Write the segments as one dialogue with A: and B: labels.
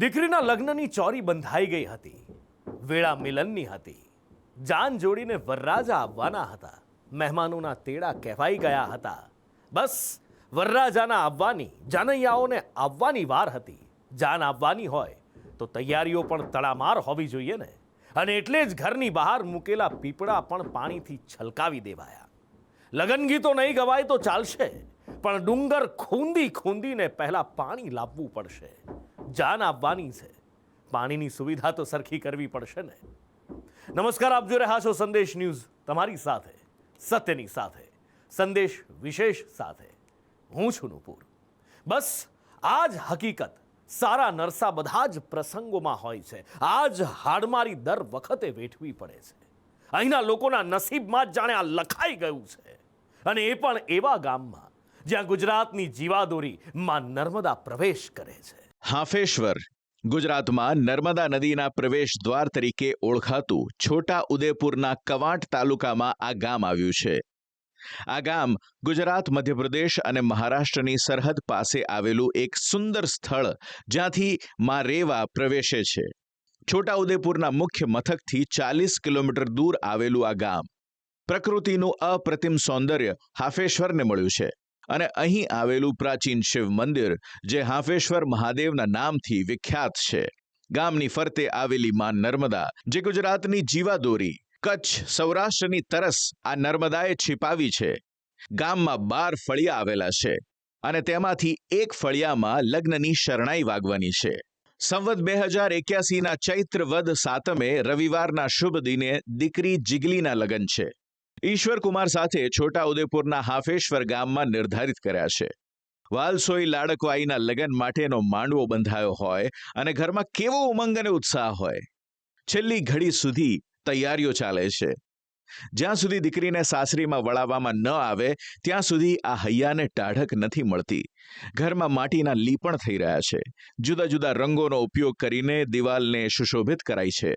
A: દીકરીના લગ્નની ચોરી બંધાઈ ગઈ હતી. વેળા મિલનની હતી. જાન જોડીને વરરાજા આવવાના હતા. મહેમાનોના તેડા કહેવાઈ ગયા હતા. બસ વરરાજાના આવવાની, જાનૈયાઓને આવવાની વાર હતી. જાન આવવાની હોય તો તૈયારીઓ પણ તડામાર હોવી જોઈએ ને. અને એટલે જ ઘરની બહાર મૂકેલા પીપળા પણ પાણીથી છલકાવી દેવાયા. લગન ગીતો નહીં ગવાય તો ચાલશે, પણ ડુંગર ખૂંદી ખૂંદીને પહેલા પાણી લાવવું પડશે. જાન આવવાની છે, પાણીની સુવિધા તો સરખી કરવી પડશે ને. નમસ્કાર, આપ જોઈ રહ્યા છો સંદેશ ન્યૂઝ, તમારી સાથે, સત્યની સાથે, સંદેશ વિશેષ સાથે. હું છું નુપુર. બસ આ જ હકીકત સારા નરસા બધા જ પ્રસંગોમાં હોય છે. આ જ હાડમારી દર વખતે વેઠવી પડે છે. અહીંના લોકોના નસીબમાં જ જાણે આ લખાઈ ગયું છે. અને એ પણ એવા ગામમાં જ્યાં ગુજરાતની જીવાદોરી માં નર્મદા પ્રવેશ કરે છે.
B: હાંફેશ્વર ગુજરાતમાં નર્મદા નદીના પ્રવેશ દ્વાર તરીકે ઓળખાતું છોટા ઉદેપુરના કવાંટ તાલુકામાં આ ગામ આવ્યું છે. આ ગામ ગુજરાત, મધ્યપ્રદેશ અને મહારાષ્ટ્રની સરહદ પાસે આવેલું એક સુંદર સ્થળ જ્યાંથી માં રેવા પ્રવેશે છે. છોટા ઉદેપુરના મુખ્ય મથકથી 40 કિલોમીટર દૂર આવેલું આ ગામ પ્રકૃતિનું અપ્રતિમ સૌંદર્ય હાંફેશ્વરને મળ્યું છે. અને અહીં આવેલું પ્રાચીન શિવ મંદિર જે હાંફેશ્વર મહાદેવના નામથી વિખ્યાત છે. ગામની ફરતે આવેલી માં નર્મદા જે ગુજરાતની જીવાદોરી, કચ્છ, સૌરાષ્ટ્રની તરસ આ નર્મદાએ छिपाવી છે. ગામમાં 12 ફળિયા આવેલા છે અને તેમાંથી એક ફળિયામાં લગ્નની શરણાઈ વાગવાની છે. સંવત 2081ના ચૈત્ર વદ સાતમે રવિવારના શુભ દિને દીકરી જીગલીના લગ્ન છે. ઈશ્વરકુમાર સાથે છોટા ઉદેપુરના હાંફેશ્વર ગામમાં નિર્ધારિત કર્યા છે. વાલસોઈ લાડકવાઈના લગ્ન માટેનો માંડવો બંધાયો હોય અને ઘરમાં કેવો ઉમંગ અને ઉત્સાહ હોય. છેલ્લી ઘડી સુધી તૈયારીઓ ચાલે છે. જ્યાં સુધી દીકરીને સાસરીમાં વળાવવામાં ન આવે ત્યાં સુધી આ હૈયાને ટાઢક નથી મળતી. ઘરમાં માટીના લીપણ થઈ રહ્યા છે. જુદા જુદા રંગોનો ઉપયોગ કરીને દિવાલને સુશોભિત કરાઈ છે.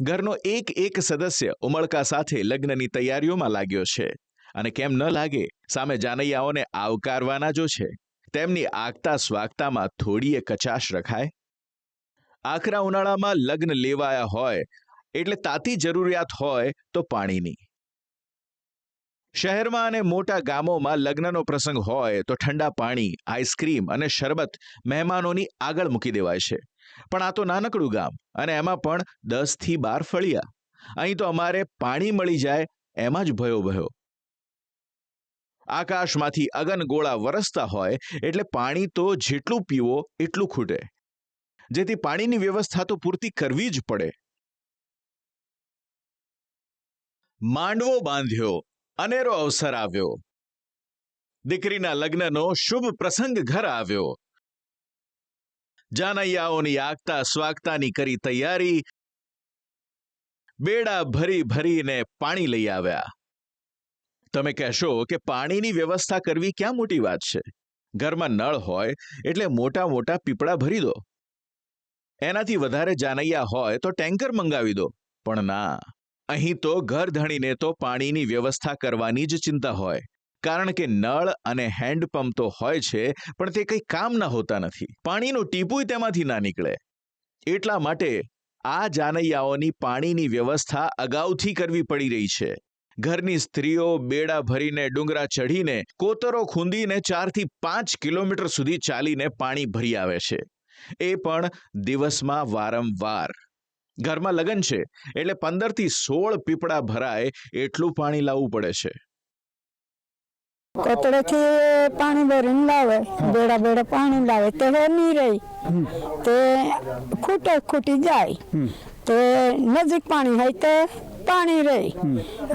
B: ઘરનો એક એક સદસ્ય ઉમળકા સાથે લગ્નની તૈયારીઓમાં લાગ્યો છે. અને કેમ ન લાગે, સામે જાનૈયાઓને આવકારવાના જો છે તેમની આગતા સ્વાગતામાં થોડીએ કચાશ રખાય. આકરા ઉનાળામાં લગ્ન લેવાયા હોય એટલે તાતી જરૂરિયાત હોય તો પાણીની. શહેરમાં અને મોટા ગામોમાં લગ્નનો પ્રસંગ હોય તો ઠંડા પાણી, આઈસ્ક્રીમ અને શરબત મહેમાનોની આગળ મૂકી દેવાય છે. પણ આ તો નાનકડું ગામ અને એમાં પણ 10 થી 12 ફળિયા. અહીં તો અમારે પાણી મળી જાય એમાં જ ભયો ભયો. આકાશમાંથી અગનગોળા વરસતા હોય એટલે પાણી તો જેટલું પીવો એટલું ખૂટે. જેથી પાણીની વ્યવસ્થા તો પૂરતી કરવી જ પડે. માંડવો બાંધ્યો, અનેરો અવસર આવ્યો. દીકરીના લગ્નનો શુભ પ્રસંગ ઘર આવ્યો. જાનૈયાઓની આગતા સ્વાગતાની કરી તૈયારી. બેડા ભરી ભરીને પાણી લઈ આવ્યા. તમે કહેશો કે પાણીની વ્યવસ્થા કરવી ક્યાં મોટી વાત છે. ઘરમાં નળ હોય એટલે મોટા મોટા પીપળા ભરી દો. એનાથી વધારે જાનૈયા હોય તો ટેન્કર મંગાવી દો. પણ ના, અહીં તો ઘરધણીને તો પાણીની વ્યવસ્થા કરવાની જ ચિંતા હોય. કારણ કે નળ અને હેન્ડપંપ તો હોય છે પણ તે કંઈ કામના હોતા નથી. પાણીનું ટીપુય તેમાંથી ના નીકળે. એટલા માટે આ જાનૈયાઓની પાણીની વ્યવસ્થા અગાઉથી કરવી પડી રહી છે. ઘરની સ્ત્રીઓ બેડા ભરીને ડુંગરા ચઢીને કોતરો ખૂંદીને 4 થી 5 કિલોમીટર સુધી ચાલીને પાણી ભરી આવે છે. એ પણ દિવસમાં વારંવાર. ઘરમાં લગ્ન છે એટલે 15 થી 16 પીપળા ભરાય એટલું પાણી લાવવું પડે છે.
C: કોતળેથી પાણી ભરીને લાવે, બેડા બેડા પાણી લાવે તે નહીં રહી તે ખૂટી જાય. તે નજીક પાણી હોય તે પાણી રહી.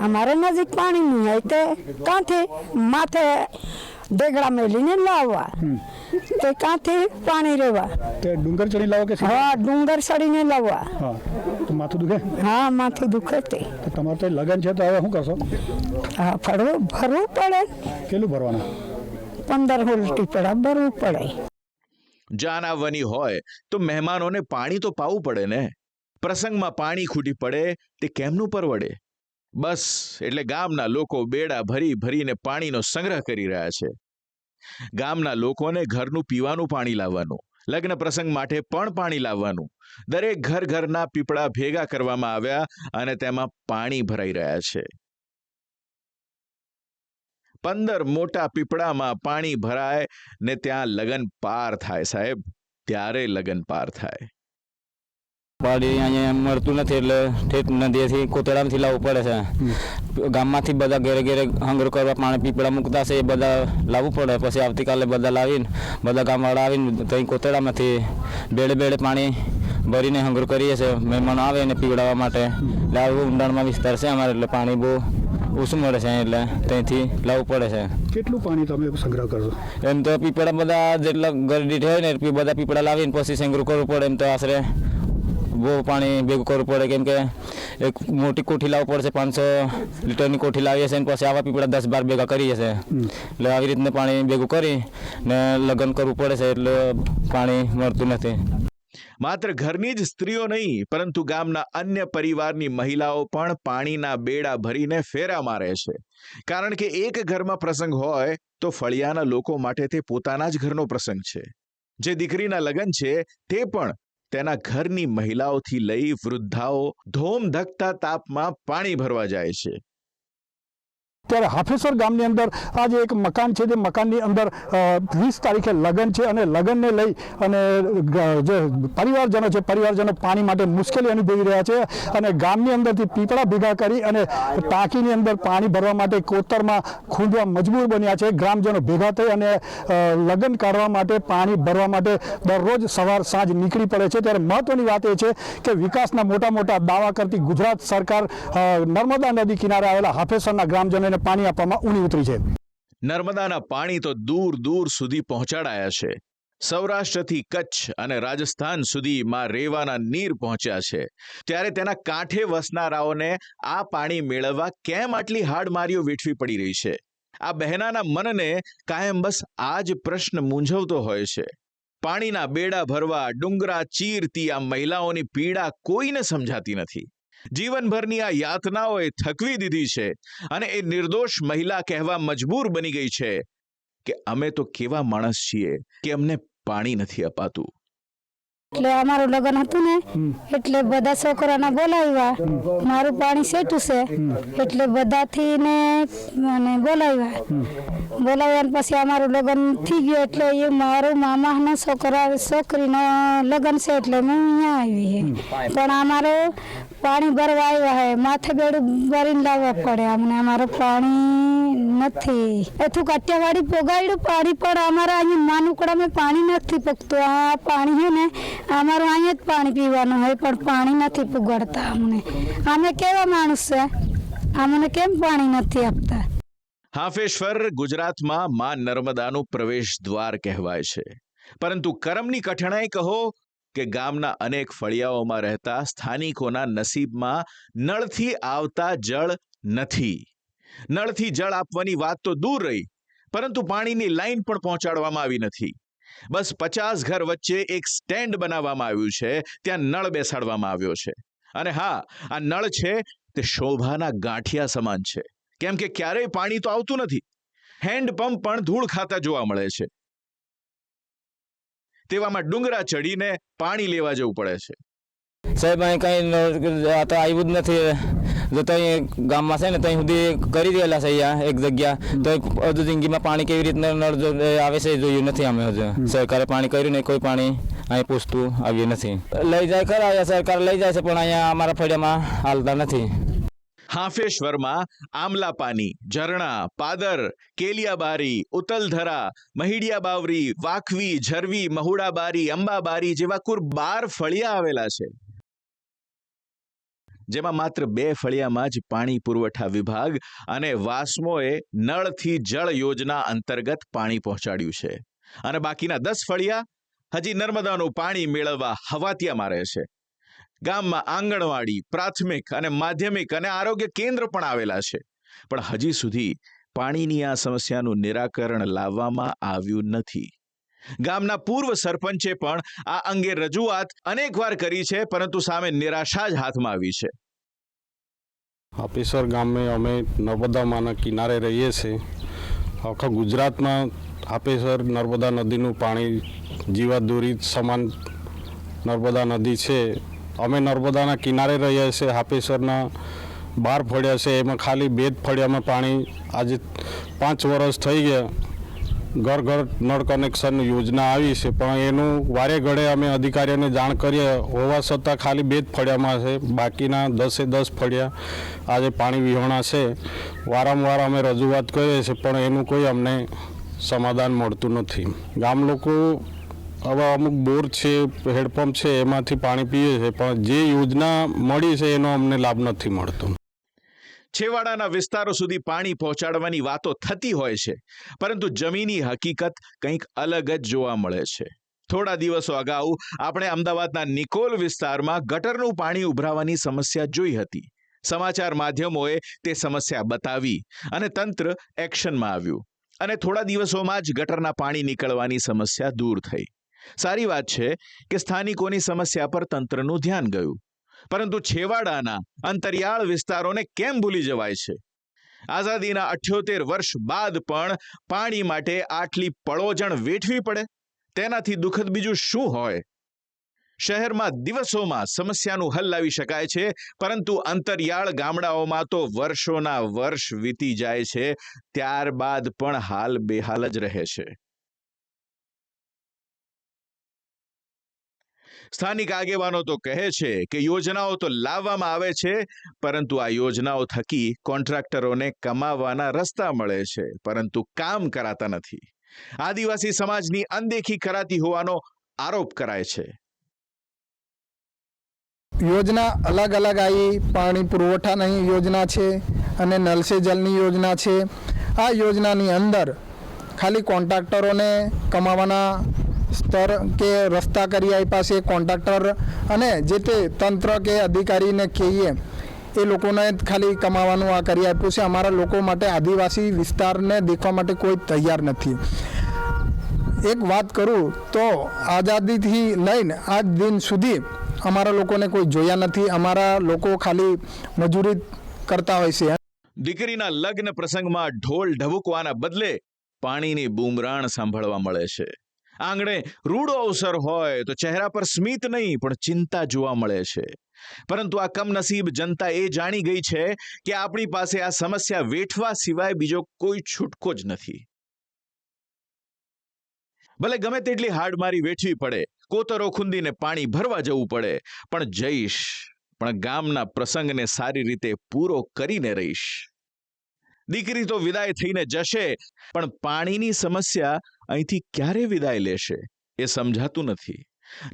C: અમારે નજીક પાણી નહીં હોય તે કાંથી માથે ઢેગડા મેલીને લાવવા. તે કાંથી પાણી રહેવા.
D: તે ડુંગર ચડી લાવો કે?
C: હા, ડુંગર ચડીને લાવવા.
D: હા, તો માથું દુખે?
C: હા, માથું દુખે તે.
D: તમારે તો લગન છે તો હવે શું કરશો?
C: હા, ભરવું પડે.
D: કેટલું ભરવાના?
C: 15 ઉલટી પડે ભરવું પડે.
B: જાન આવવાની હોય તો મહેમાનોને પાણી તો પાવું પડે ને. પ્રસંગમાં પાણી ખૂટી પડે તે કેમનું પરવડે? બસ એટલે ગામના લોકો બેડા ભરી ભરીને પાણીનો સંગ્રહ કરી રહ્યા છે. ગામના લોકોને ઘરનું પીવાનું પાણી લાવવાનું, લગ્ન પ્રસંગ માટે પણ પાણી લાવવાનું. દરેક ઘરના પીપળા ભેગા કરવામાં આવ્યા અને તેમાં પાણી ભરાઈ રહ્યા છે. 15 મોટા પીપળામાં પાણી ભરાય ને ત્યાં લગન પાર થાય સાહેબ, ત્યારે લગન પાર થાય.
E: પાણી અહીંયા મળતું નથી એટલે ઠેઠ નદીએથી કોતરામાંથી લાવવું પડે છે. ગામમાંથી બધા ઘરે ઘરે હંગર કરવા પાણી પીપળા મૂકતા છે એ બધા લાવવું પડે. પછી આવતીકાલે બધા લાવીને બધા ગામવાળા આવીને ત્યાં કોતરામાંથી બેડે પાણી ભરીને હંગર કરીએ છીએ. મહેમાનો આવે ને પીવડાવવા માટે. એટલે આવું ઊંડાણમાં વિસ્તાર છે અમારે એટલે પાણી બહુ ઓછું મળે છે એટલે ત્યાંથી લાવવું પડે છે.
D: કેટલું પાણી તમે સંગ્રહ કરશો?
E: એમ તો પીપળા બધા જેટલા ઘર દીઠ હોય ને બધા પીપળા લાવીને પછી સંગ્રહ કરવું પડે. એમ તો આશરે બહુ પાણી ભેગું કરવું પડે કેમ કે એક મોટી કોઠી લાવવું પડશે. 500 લીટરની કોઠી લાવીએ છીએ અને પછી આવા પીપળા 10-12 ભેગા કરીએ છીએ. એટલે આવી રીતના પાણી ભેગું કરી ને લગ્ન કરવું પડે છે એટલે પાણી મળતું નથી.
B: માત્ર ઘરની જ સ્ત્રીઓ નહીં પરંતુ ગામના અન્ય પરિવારની મહિલાઓ પણ પાણીના બેડા ભરીને ફેરા મારે છે. કારણ કે એક ઘરમાં પ્રસંગ હોય તો ફળિયાના લોકો માટે તે પોતાના જ ઘરનો પ્રસંગ છે. જે દીકરીના લગ્ન છે તે પણ તેના ઘરની મહિલાઓથી લઈ વૃદ્ધાઓ ધોમધકતા તાપમાં પાણી ભરવા જાય છે.
D: ત્યારે હાફેસર ગામની અંદર આજે એક મકાન છે. તે મકાનની અંદર 20 તારીખે લગ્ન છે અને લગ્નને લઈ અને જે પરિવારજનો છે પરિવારજનો પાણી માટે મુશ્કેલી અનુભવી રહ્યા છે અને ગામની અંદરથી પીપળા ભેગા કરી અને ટાંકીની અંદર પાણી ભરવા માટે કોતરમાં ખૂંદવા મજબૂર બન્યા છે. ગ્રામજનો ભેગા થઈ અને લગ્ન કાઢવા માટે પાણી ભરવા માટે દરરોજ સવાર સાંજ નીકળી પડે છે. ત્યારે મહત્વની વાત એ છે કે વિકાસના મોટા દાવા કરતી ગુજરાત સરકાર નર્મદા નદી કિનારે આવેલા હાફેસરના ગ્રામજનોને પાણી આપવામાં ઊણી ઉતરી છે.
B: નર્મદાના પાણી તો દૂર દૂર સુધી પહોંચાડાયા છે. સૌરાષ્ટ્રથી કચ્છ અને રાજસ્થાન સુધીમાં રેવાના નીર પહોંચ્યા છે. ત્યારે તેના કાંઠે વસનારાઓને આ પાણી મેળવવા કેમ આટલી હાડમારીઓ વેઠવી પડી રહી છે? આ બહેનાના મનને કાયમ બસ આ જ પ્રશ્ન મૂંઝવતો હોય છે. પાણીના બેડા ભરવા ડુંગરા ચીરતી આ મહિલાઓની પીડા કોઈને સમજાતી નથી. જીવનભરની આ યાતનાઓએ થકવી દીધી છે અને એ નિર્દોષ મહિલા કહેવા મજબૂર બની ગઈ છે કે અમે તો કેવા માણસ છીએ કે અમને પાણી નથી અપાતું.
C: એટલે અમારું લગ્ન હતું ને એટલે બધા છોકરાને બોલાવ્યા. મારું પાણી સેટું છે એટલે બધાથી ને મને બોલાવ્યા પછી અમારું લગ્ન થઈ ગયું. એટલે એ મારું મામાના છોકરીનો લગ્ન છે એટલે હું અહીંયા આવી. પણ અમારું પાણી ભરવા આવ્યા હે માથે બેડું ભરીને લાવવા પડે અમને. અમારું પાણી નથી. એથું કાઠિયાવાડી પોગાડ્યું પાણી પણ અમારા અહીંયા માનુકડામાં પાણી નથી પકતું. આ પાણી છે ને અમારું અહીંયા જ પાણી પીવાનું હોય પણ પાણી નથી પુગાડતા અમને. અમે કેવા માણસ છે, અમને કેમ પાણી નથી આપતા?
B: હાફેશ્વર ગુજરાતમાં માં નર્મદાનું પ્રવેશ દ્વાર કહેવાય છે. પરંતુ કરમની કઠણાઈ કહો કે ગામના અનેક ફળિયાઓમાં રહેતા સ્થાનિકોના નસીબમાં નળથી આવતા જળ નથી. નળથી જળ આપવાની વાત તો દૂર રહી, પરંતુ પાણીની લાઈન પણ પહોંચાડવામાં આવી નથી. બસ 50 ઘર વચ્ચે એક સ્ટેન્ડ બનાવવામાં આવ્યું છે. ત્યાં નળ બેસાડવામાં આવ્યો છે. અને હા, આ નળ છે તે શોભાના ગાંઠિયા સમાન છે. કેમ કે ક્યારેય પાણી તો આવતું નથી. હેન્ડપંપ પણ ધૂળ ખાતા જોવા મળે છે. તેવામાં ડુંગરા ચડીને પાણી લેવા જવું પડે છે.
E: સાહેબ અહીં કંઈ તો આવ્યું જ નથી. જો ત્યાં ગામમાં છે ને ત્યાં સુધી કરી દેલા છે અહીંયા એક જગ્યા તો હજુ જિંદગીમાં પાણી કેવી રીતના નળ આવે છે જોયું નથી અમે. હજુ સરકારે પાણી કર્યું ને કોઈ પાણી અહીં પૂછતું આવ્યું નથી. લઈ જાય ખરા સરકાર લઈ જાય છે પણ અહીંયા અમારા ફળિયામાં હાલતા નથી.
B: હાફેશ્વરમાં આમલાપાની, ઝરણા, પાદર, કેલિયાબારી, ઉતલધરા, મહીડિયા બાવરી, વાખવી, ઝરવી, મહુડાબારી, અંબાબારી જેવા કુલ 12 ફળિયા આવેલા છે. જેમાં માત્ર 2 ફળિયામાં જ પાણી પુરવઠા વિભાગ અને વાસ્મોએ નળથી જળ યોજના અંતર્ગત પાણી પહોંચાડ્યું છે. અને બાકીના 10 ફળિયા હજી નર્મદાનું પાણી મેળવવા હવાતિયા મારે છે. ગામમાં આંગણવાડી, પ્રાથમિક અને માધ્યમિક અને આરોગ્ય કેન્દ્ર પણ આવેલા છે. પણ હજી સુધી પાણીની આ સમસ્યાનું નિરાકરણ લાવવામાં આવ્યું નથી. ગામના પૂર્વ સરપંચે પણ આ અંગે રજૂઆત અનેકવાર કરી છે, પરંતુ સામે નિરાશા જ હાથમાં આવી છે.
F: હાફેશ્વર ગામે અમે નર્મદામાંના કિનારે રહીએ છીએ. આખા ગુજરાતમાં હાપેસર નર્મદા નદીનું પાણી જીવાદોરી સમાન નર્મદા નદી છે. અમે નર્મદાના કિનારે રહીએ છીએ. હાપેસરના 12 ફળિયા છે, એમાં ખાલી 2 જ ફળિયામાં પાણી આજે 5 વર્ષ થઈ ગયા. ઘર ઘર નળ કનેક્શન યોજના આવી છે, પણ એનું વારે ઘડે અમે અધિકારીઓને જાણ કરીએ હોવા છતાં ખાલી 2 જ ફળિયામાં છે. બાકીના 10 ફળિયા આજે પાણી વિહોણા છે. વારંવાર અમે રજૂઆત કરીએ છીએ, પણ એનું કોઈ અમને સમાધાન મળતું નથી. ગામ લોકો હવે અમુક બોર છે, હેડપંપ છે, એમાંથી પાણી પીએ છે, પણ જે યોજના મળી છે એનો અમને લાભ નથી મળતો.
B: છેવાડાના વિસ્તારો સુધી પાણી પહોંચાડવાની વાતો થતી હોય છે, પરંતુ જમીની હકીકત કંઈક અલગ જ જોવા મળે છે. થોડા દિવસો અગાઉ આપણે અમદાવાદના નિકોલ વિસ્તારમાં ગટરનું પાણી ઉભરાવાની સમસ્યા જોઈ હતી. સમાચાર માધ્યમોએ તે સમસ્યા બતાવી અને તંત્ર એક્શનમાં આવ્યું, અને થોડા દિવસોમાં જ ગટરના પાણી નીકળવાની સમસ્યા દૂર થઈ. સારી વાત છે કે સ્થાનિકોની સમસ્યા પર તંત્રનું ધ્યાન ગયું, પરંતુ છેવાડાના અંતરિયાળ વિસ્તારોને કેમ ભૂલી જવાય છે? આઝાદીના 78 વર્ષ બાદ પણ પાણી માટે આટલી પળોજણ વેઠવી પડે, તેનાથી દુઃખદ બીજું શું હોય? શહેરમાં દિવસોમાં સમસ્યાનું હલ લાવી શકાય છે, પરંતુ અંતરિયાળ ગામડાઓમાં તો વર્ષોના વર્ષ વીતી જાય છે, ત્યારબાદ પણ હાલ બેહાલ જ રહે છે. સ્થાનિક આગેવાનો તો કહે છે કે યોજનાઓ તો લાવવામાં આવે છે, પરંતુ આ યોજનાઓ થકી કોન્ટ્રાક્ટરોને કમાવાના રસ્તા મળે છે, પરંતુ કામ કરાતા નથી. આદિવાસી સમાજની અનદેખી કરાતી હોવાનો આરોપ કરાય છે.
G: યોજના અલગ અલગ આવી. પાણી પુરવઠાની યોજના છે અને નલ સે જલની યોજના છે. આ યોજનાની અંદર ખાલી કોન્ટ્રાક્ટરોને કમાવાના સ્તર કે રસ્તા કરી આપ્યા છે કોન્ટ્રાક્ટર, અને જે તે તંત્ર કે અધિકારીને કહીએ એ લોકોને ખાલી કમાવાનું આ કરી આપ્યું છે. અમારા લોકો માટે, આદિવાસી વિસ્તારને દેખવા માટે કોઈ તૈયાર નથી. એક વાત કરું તો આઝાદીથી લઈને આજ દિન સુધી અમારા લોકોને કોઈ જોયા નથી. અમારા લોકો ખાલી મજૂરી કરતા હોય છે.
B: દીકરીના લગ્ન પ્રસંગમાં ઢોલ ઢબુકવાના બદલે પાણીની બૂમરાણ સાંભળવા મળે છે. આંગણે રૂડો અવસર હોય તો ચહેરા પર સ્મિત નહીં પણ ચિંતા જોવા મળે છે. પરંતુ આ કમનસીબ જનતા એ જાણી ગઈ છે કે આપણી પાસે આ સમસ્યા વેઠવા સિવાય બીજો કોઈ છૂટકો જ નથી. ભલે ગમે તેટલી હાડમારી વેઠવી પડે, કોતરો ખૂંદીને પાણી ભરવા જવું પડે, પણ જઈશ, પણ ગામના પ્રસંગને સારી રીતે પૂરો કરીને રહીશ. દીકરી તો વિદાય થઈને જશે, પણ પાણીની સમસ્યા અહીંથી ક્યારે વિદાય લેશે એ સમજાતું નથી.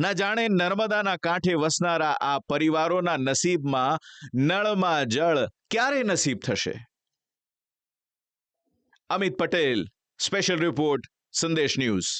B: ના જાણે નર્મદાના કાંઠે વસનારા આ પરિવારોના નસીબમાં નળમાં જળ ક્યારે નસીબ થશે. અમિત પટેલ, સ્પેશિયલ રિપોર્ટ, સંદેશ ન્યૂઝ.